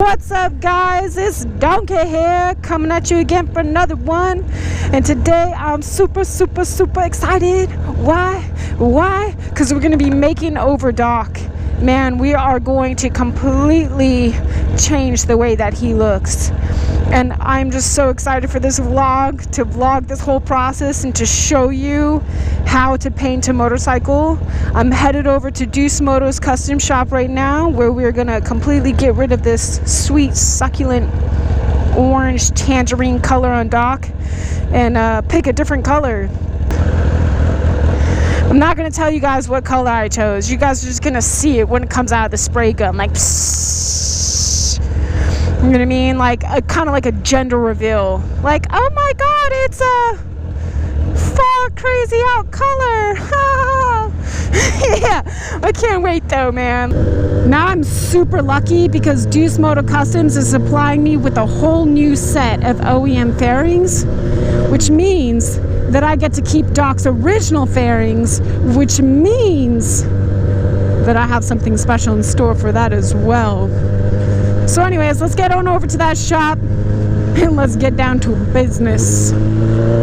What's up, guys? It's Donkey here, coming at you again for another one. And today I'm super excited. Why? Because we're going to be making over Doc. Man, we are going to completely change the way that he looks. And I'm just so excited for this vlog, to vlog this whole process and to show you how to paint a motorcycle. I'm headed over to Deucemoto's Customs shop right now, where we're gonna completely get rid of this sweet, succulent orange tangerine color on Doc and pick a different color. I'm not gonna tell you guys what color I chose. You guys are just gonna see it when it comes out of the spray gun, like psst. You know what I mean? Like kind of like a gender reveal. Like, oh my God, it's a fall crazy out color. Yeah, I can't wait though, man. Now I'm super lucky because Deucemoto Customs is supplying me with a whole new set of OEM fairings, which means that I get to keep Doc's original fairings, which means that I have something special in store for that as well. So anyways, let's get on over to that shop and let's get down to business.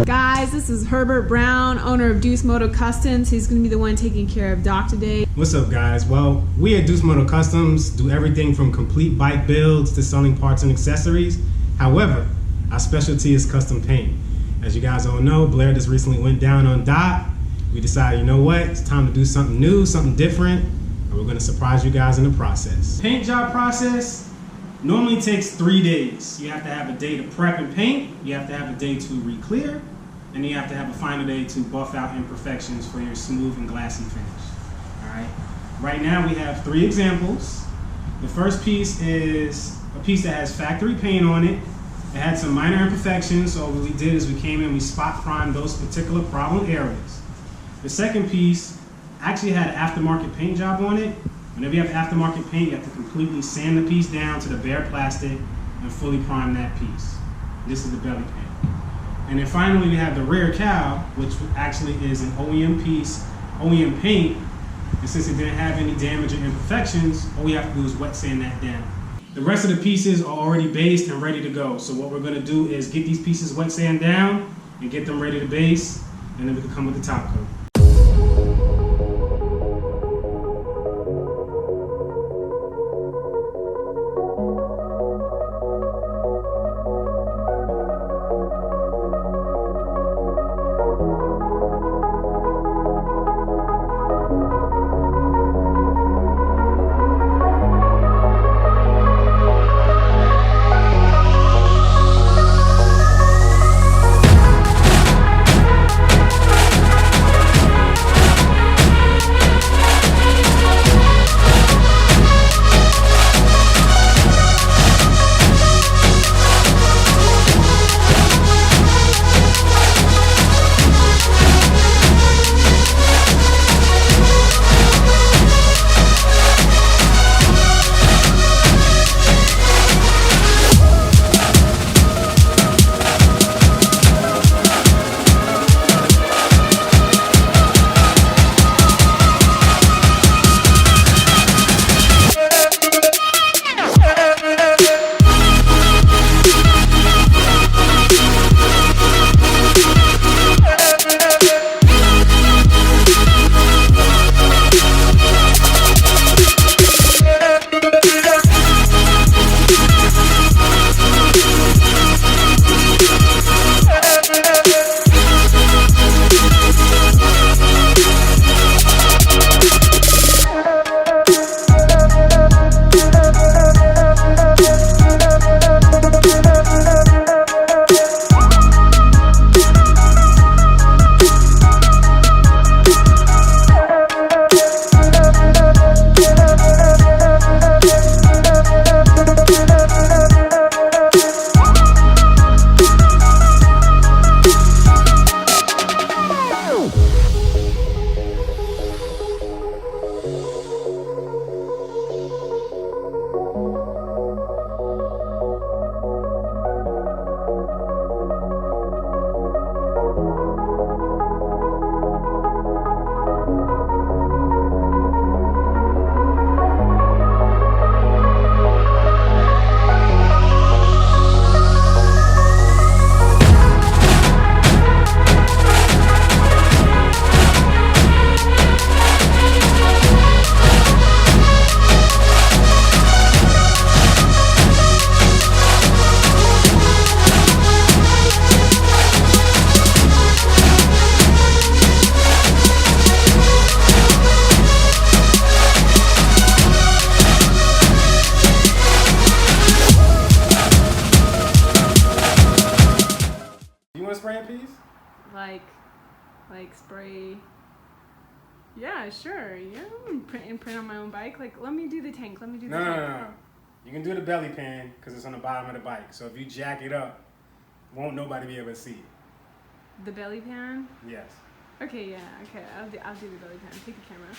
Guys, this is Herbert Brown, owner of Deucemoto Customs. He's going to be the one taking care of Doc today. What's up, guys? Well, we at Deucemoto Customs do everything from complete bike builds to selling parts and accessories. However, our specialty is custom paint. As you guys all know, Blair just recently went down on Doc. We decided, you know what, it's time to do something new, something different, and we're going to surprise you guys in the process. Paint job process normally takes 3 days. You have to have a day to prep and paint, you have to have a day to re-clear, and you have to have a final day to buff out imperfections for your smooth and glassy finish. Alright. Right now we have 3 examples. The first piece is a piece that has factory paint on it. It had some minor imperfections, so what we did is we came in, we spot primed those particular problem areas. The second piece actually had an aftermarket paint job on it. Whenever you have aftermarket paint, you have to completely sand the piece down to the bare plastic and fully prime that piece. This is the belly paint. And then finally we have the rear cowl, which actually is an OEM piece, OEM paint. And since it didn't have any damage or imperfections, all we have to do is wet sand that down. The rest of the pieces are already based and ready to go. So what we're gonna do is get these pieces wet sand down and get them ready to base, and then we can come with the top coat. piece? Like spray. Yeah, sure. Yeah, print on my own bike. Like, let me do the tank. Let me do the tank. No. You can do the belly pan because it's on the bottom of the bike. So if you jack it up, won't nobody be able to see it. The belly pan? Yes. Okay, yeah. Okay, I'll do the belly pan. Take the camera.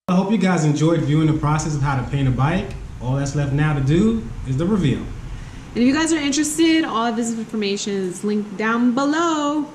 I hope you guys enjoyed viewing the process of how to paint a bike. All that's left now to do is the reveal. And if you guys are interested, all of this information is linked down below.